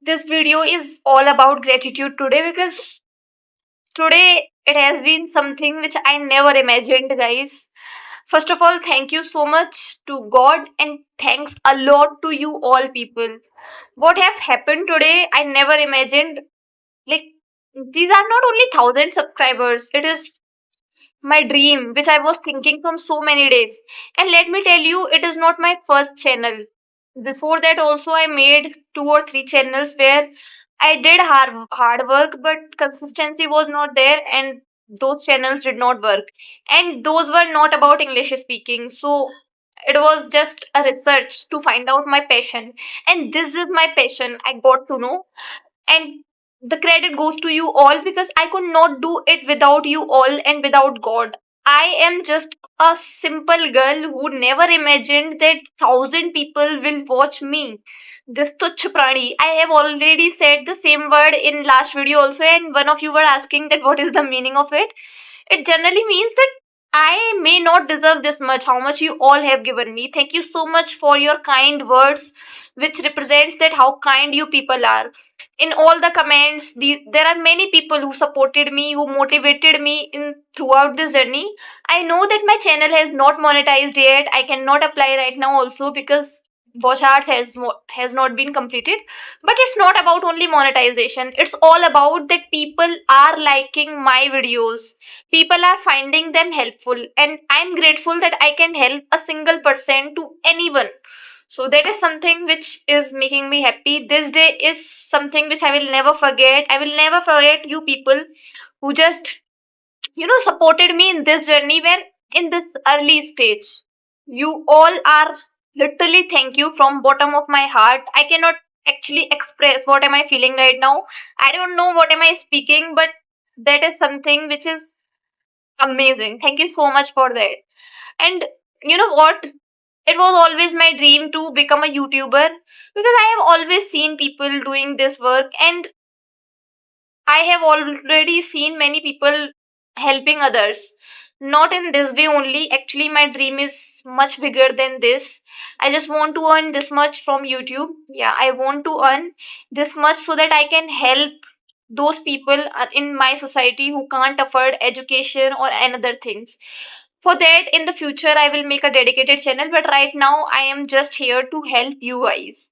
This video is all about gratitude today because today it has been something which I never imagined, guys. First of all, thank you so much to God and thanks a lot to you all people. What have happened today, I never imagined. Like, these are not only 1,000 subscribers, it is my dream, which I was thinking from so many days. And let me tell you, it is not my first channel. Before that, also, I made two or three channels where I did hard work, but consistency was not there, and those channels did not work. And those were not about English speaking. So it was just a research to find out my passion. And this is my passion, I got to know. And the credit goes to you all because I could not do it without you all and without God. I am just a simple girl who never imagined that 1,000 people will watch me. This tuchh prani. I have already said the same word in last video also, and one of you were asking that what is the meaning of it. It generally means that I may not deserve this much, how much you all have given me. Thank you so much for your kind words, which represents that how kind you people are. In all the comments, there are many people who supported me, who motivated me in throughout this journey. I know that my channel has not monetized yet. I cannot apply right now also because watch hours has not been completed, but it's not about only monetization. It's all about that people are liking my videos, people are finding them helpful, and I'm grateful that I can help a single person to anyone. So that is something which is making me happy. This day is something which I will never forget. I will never forget you people who just supported me in this journey where in this early stage. You all are literally thank you from bottom of my heart. I cannot actually express what am I feeling right now. I don't know what am I speaking, but that is something which is amazing. Thank you so much for that. And you know what? It was always my dream to become a YouTuber because I have always seen people doing this work, and I have already seen many people helping others. Not in this way only. Actually, my dream is much bigger than this. I just want to earn this much from YouTube. Yeah, I want to earn this much so that I can help those people in my society who can't afford education or another things. For that, in the future, I will make a dedicated channel. But right now, I am just here to help you guys.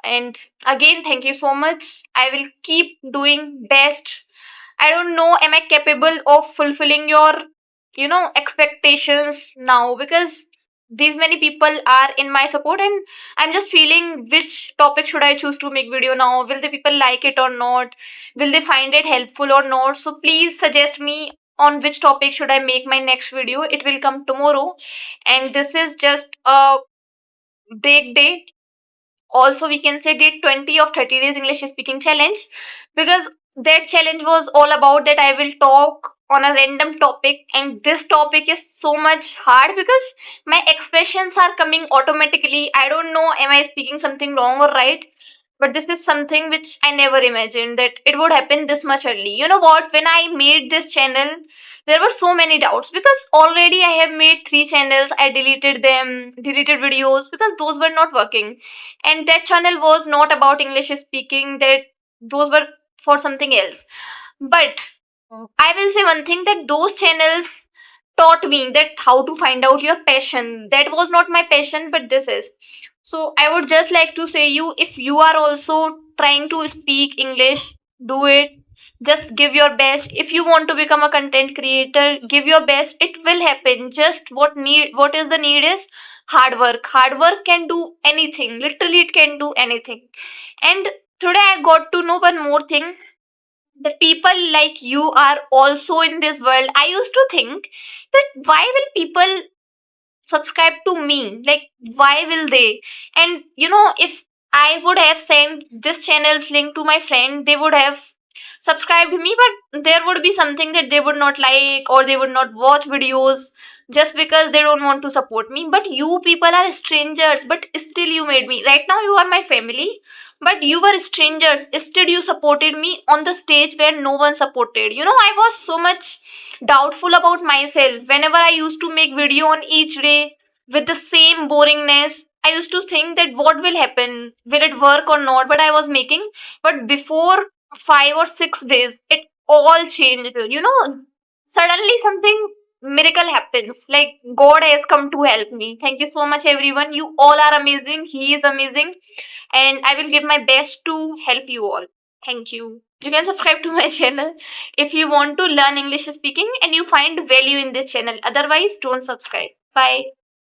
And again, thank you so much. I will keep doing best. I don't know, am I capable of fulfilling your, expectations now? Because these many people are in my support, and I'm just feeling which topic should I choose to make video now. Will the people like it or not? Will they find it helpful or not? So please suggest me on which topic should I make my next video. It will come tomorrow, and this is just a break day. Also, we can say day 20 of 30 days English speaking challenge, because that challenge was all about that I will talk on a random topic, and this topic is so much hard because my expressions are coming automatically. I don't know, am I speaking something wrong or right? But this is something which I never imagined that it would happen this much early. You know what? When I made this channel, there were so many doubts because already I have made three channels. I deleted them, deleted videos because those were not working. And that channel was not about English speaking, that those were for something else. But I will say one thing, that those channels taught me that how to find out your passion. That was not my passion, but this is. So I would just like to say you, if you are also trying to speak English, do it. Just give your best. If you want to become a content creator, give your best. It will happen. Just what is the need is hard work. Hard work can do anything. Literally it can do anything. And today I got to know one more thing, that people like you are also in this world. I used to think that why will people subscribe to me? Like, why will they? And if I would have sent this channel's link to my friend, they would have subscribed me, but there would be something that they would not like, or they would not watch videos just because they don't want to support me. But you people are strangers, but still you made me. Right now you are my family, but you were strangers. Still you supported me on the stage where no one supported. I was so much doubtful about myself whenever I used to make video on each day with the same boringness. I used to think that what will happen, will it work or not, but I was making. But before 5 or 6 days, it all changed. Suddenly something miracle happens. Like God has come to help me. Thank you so much, everyone. You all are amazing. He is amazing, and I will give my best to help you all. Thank you. You can subscribe to my channel if you want to learn English speaking and you find value in this channel. Otherwise, don't subscribe. Bye.